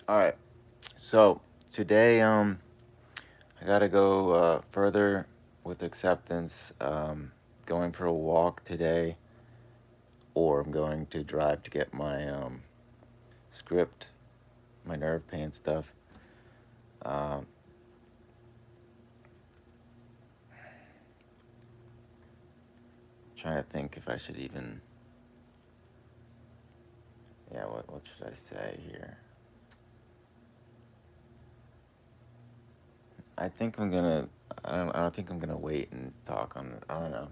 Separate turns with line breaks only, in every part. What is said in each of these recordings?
All right. So today, I gotta go further with acceptance. Going for a walk today, or I'm going to drive to get my script, my nerve pain stuff. Um, Trying to think if I should even. Yeah, what should I say here? I think I'm gonna. I don't think I'm gonna wait and talk on. I don't know.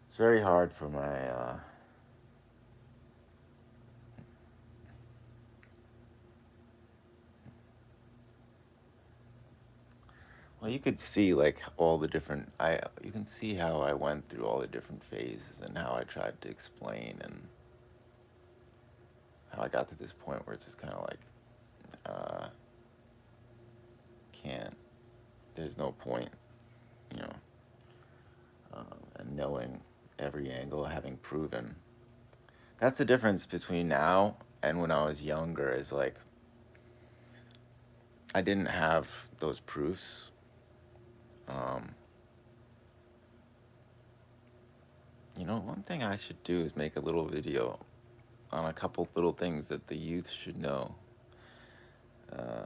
It's very hard for my. Well, you could see like all the different. You can see how I went through all the different phases and how I tried to explain and how I got to this point where it's just kind of like, uh, can't. There's no point, you know, and knowing every angle, having proven. That's the difference between now and when I was younger. Is like I didn't have those proofs. Um, One thing I should do is make a little video on a couple little things that the youth should know. Uh,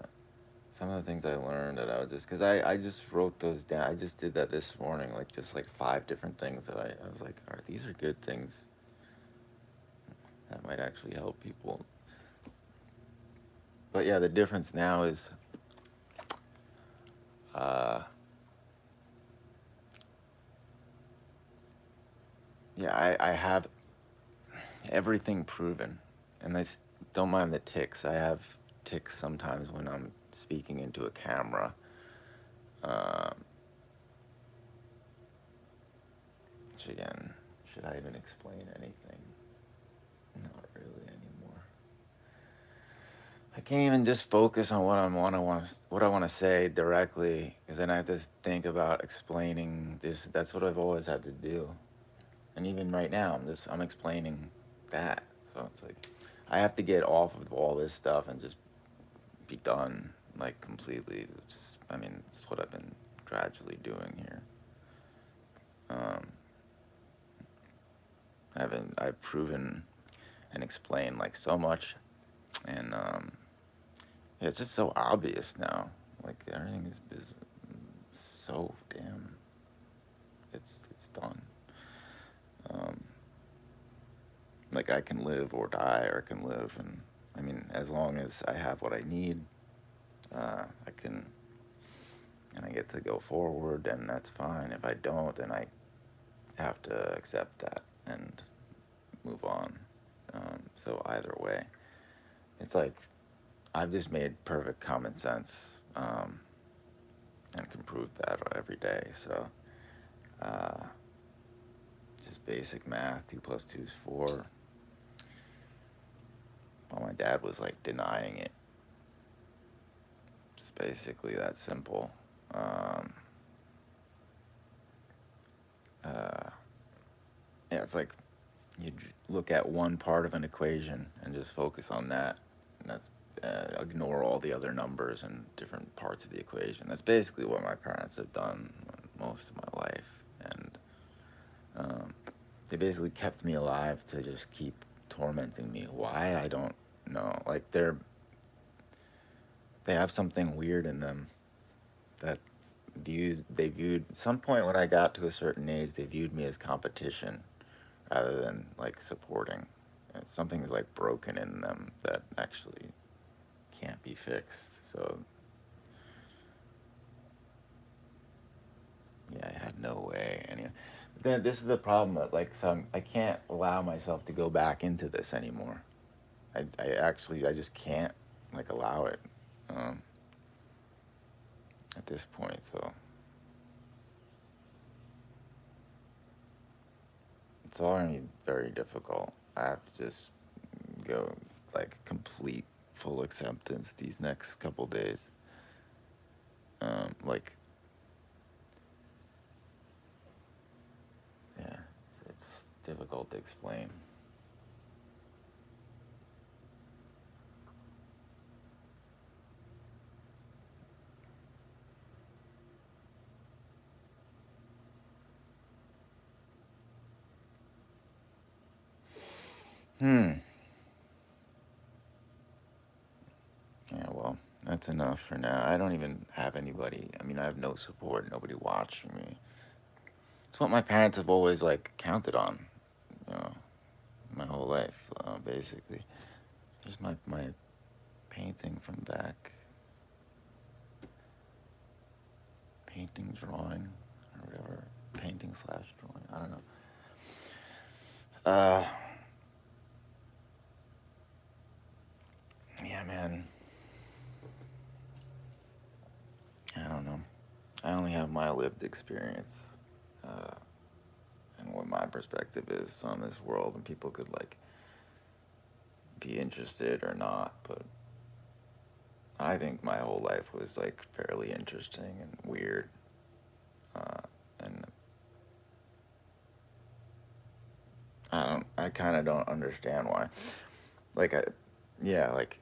some of the things I learned that I would just, because I just wrote those down. I just did that this morning, like just like five different things that I was like, all right, these are good things that might actually help people. But yeah, the difference now is, uh, yeah, I have everything proven. And don't mind the tics. I have tics sometimes when I'm speaking into a camera. Um, which again, should I even explain anything? Not really anymore. I can't even just focus on what I want to say directly, because then I have to think about explaining this. That's what I've always had to do, and even right now, I'm explaining that. So it's like I have to get off of all this stuff and just be done, like completely. Just I mean, it's what I've been gradually doing here. Um, I've proven and explained like so much, and yeah, it's just so obvious now. Like everything is so damn. It's done. Um, like I can live or die, or I can live, and I mean, as long as I have what I need, I can, and I get to go forward, and that's fine. If I don't, then I have to accept that and move on. So either way, it's like I've just made perfect common sense, and can prove that every day. So. Uh, just basic math. 2 plus 2 is 4. Well, my dad was like denying it. It's basically that simple. Um, uh, yeah, it's like you look at one part of an equation and just focus on that, and that's ignore all the other numbers and different parts of the equation. That's basically what my parents have done most of my life, and um, they basically kept me alive to just keep tormenting me. Why I don't know. Like they have something weird in them that they viewed some point when I got to a certain age, they viewed me as competition rather than like supporting. And something is like broken in them that actually can't be fixed. So yeah, I had no way. Anyway, but then this is the problem that like some I can't allow myself to go back into this anymore. I just can't like allow it um, at this point. So it's already very difficult. I have to just go like complete full acceptance these next couple days. Like, yeah, it's difficult to explain. Hmm. Yeah, well, that's enough for now. I don't even have anybody. I mean, I have no support, nobody watching me. It's what my parents have always like counted on, you know, my whole life, basically. There's my painting from back, painting, drawing, or whatever, painting slash drawing. I don't know. Uh, yeah, man. I don't know. I only have my lived experience, uh, and what my perspective is on this world, and people could like be interested or not, but I think my whole life was like fairly interesting and weird, and I kind of don't understand why. Like, yeah, like,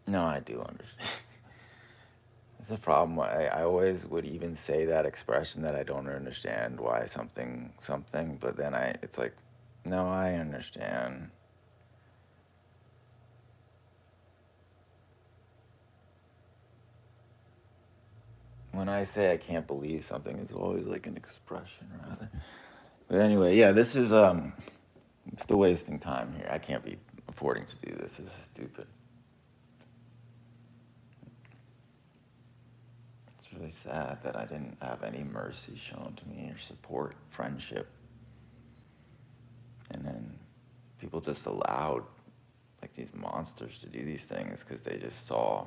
no, I do understand. That's the problem. I always would even say that expression that I don't understand why something, but then it's like, no, I understand. When I say I can't believe something, it's always like an expression rather. But anyway, yeah, this is I'm still wasting time here. I can't be affording to do this. This is stupid. It's really sad that I didn't have any mercy shown to me or support, friendship. And then people just allowed like these monsters to do these things because they just saw,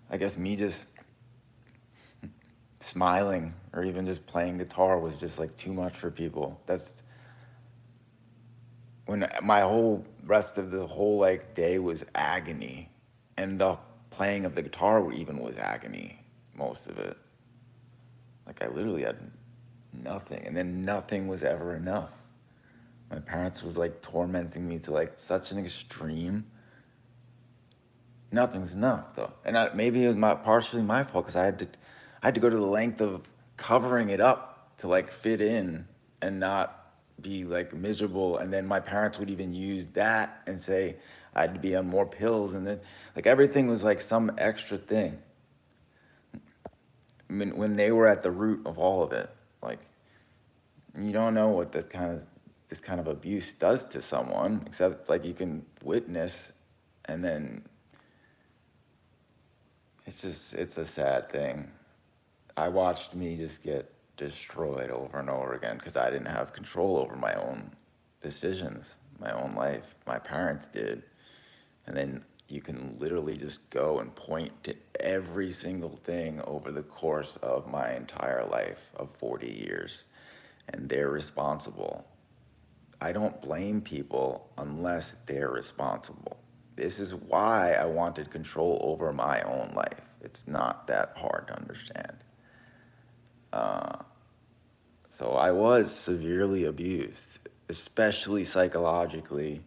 I guess me just smiling or even just playing guitar was just like too much for people. That's when my whole rest of the whole like day was agony, and the playing of the guitar even was agony, most of it. Like I literally had nothing, and then nothing was ever enough. My parents was like tormenting me to like such an extreme. Nothing's enough though, and maybe it was partially my fault because I had to go to the length of covering it up to like fit in and not be like miserable. And then my parents would even use that and say I had to be on more pills, and then like everything was like some extra thing. I mean, when they were at the root of all of it, like you don't know what this kind of abuse does to someone, except like you can witness, and then it's a sad thing. I watched me just get destroyed over and over again because I didn't have control over my own decisions, my own life. My parents did. And then you can literally just go and point to every single thing over the course of my entire life of 40 years, and they're responsible. I don't blame people unless they're responsible. This is why I wanted control over my own life. It's not that hard to understand. So I was severely abused, especially psychologically.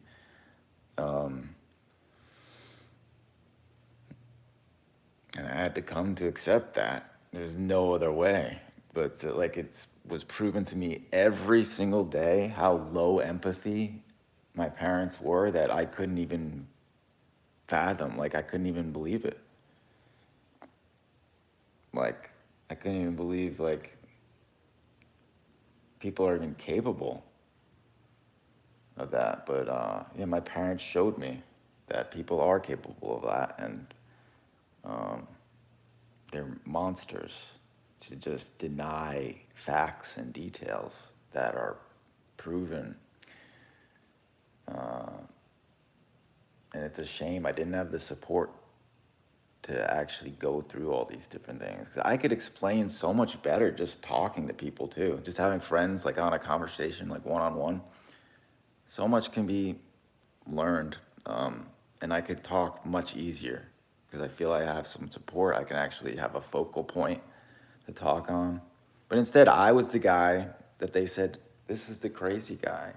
Um, and I had to come to accept that. There's no other way. But like it was proven to me every single day how low empathy my parents were that I couldn't even fathom. Like I couldn't even believe it. Like I couldn't even believe like people are even capable of that. But yeah, my parents showed me that people are capable of that, and um, they're monsters to just deny facts and details that are proven. Uh, and it's a shame I didn't have the support to actually go through all these different things. 'Cause I could explain so much better just talking to people too, just having friends like on a conversation, like one on one. So much can be learned, and I could talk much easier because I feel I have some support. I can actually have a focal point to talk on. But instead, I was the guy that they said, this is the crazy guy.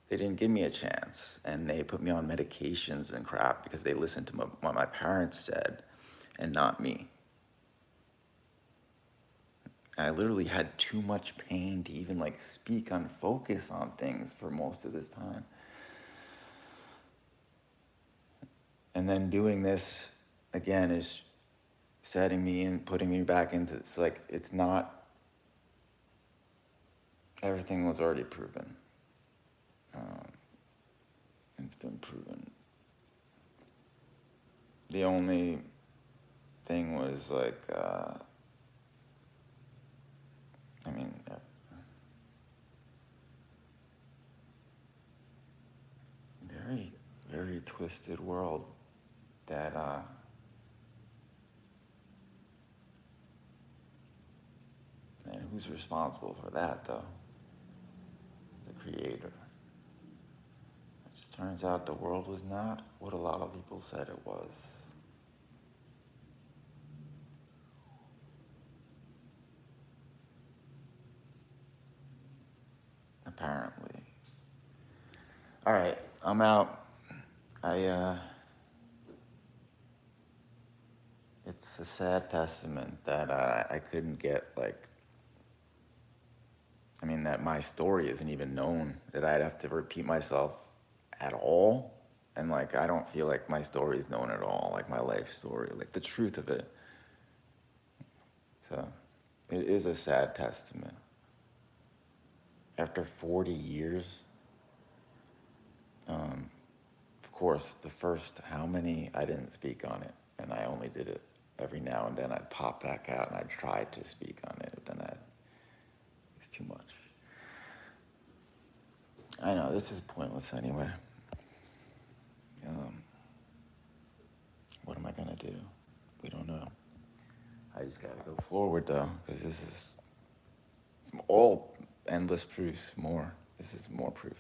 They didn't give me a chance, and they put me on medications and crap because they listened to what my parents said and not me. I literally had too much pain to even like speak on focus on things for most of this time. And then doing this again is setting me in, putting me back into, it's like, it's not, everything was already proven. It's been proven. The only thing was like, I mean, very, very twisted world that, and who's responsible for that though? The creator. It just turns out the world was not what a lot of people said it was. Apparently. All right, I'm out. It's a sad testament that I couldn't get like, I mean, that my story isn't even known, that I'd have to repeat myself at all. And like, I don't feel like my story is known at all, like my life story, like the truth of it. So it is a sad testament. After 40 years, of course, the first how many, I didn't speak on it. And I only did it every now and then. I'd pop back out and I'd try to speak on it, but then it's too much. I know, this is pointless anyway. What am I gonna do? We don't know. I just gotta go forward though, because this is, it's all endless proofs more. This is more proof.